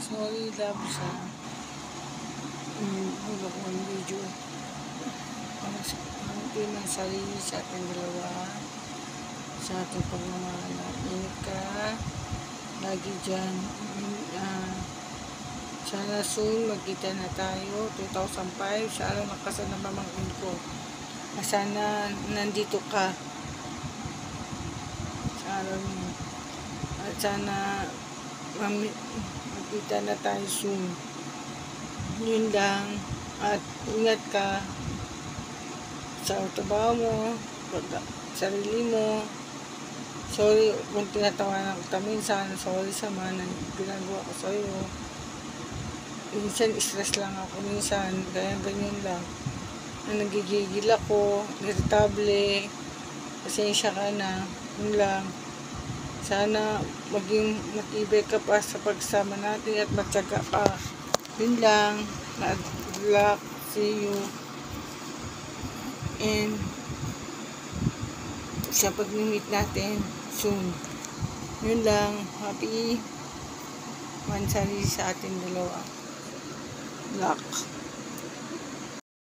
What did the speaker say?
Sorry love sa hulog ng video. Hindi ng sarili sa ating dalawa, sa ating pagmamahal. Ingat ka lagi dyan. Sana soon magkita na tayo. 2005 sana nakasal na pamangkin ko. Sana nandito ka sa araw mo. At sana magkita na tayo soon. Yun lang. At ingat ka sa trabaho mo, sarili mo. Sorry kung tinatawanan kita minsan. Sorry sa mga ginagawa ko sa'yo. Minsan stress lang ako minsan. Kaya ganyan lang. Nagigigil ako, irritable. Pasensya ka na. Yun lang. Sana maging matibay ka pa sa pagsama natin at matyaga pa. Yun lang. Good luck. See you. And sa pag-meet natin soon. Yun lang. Happy mansari sa ating dalawa. Luck.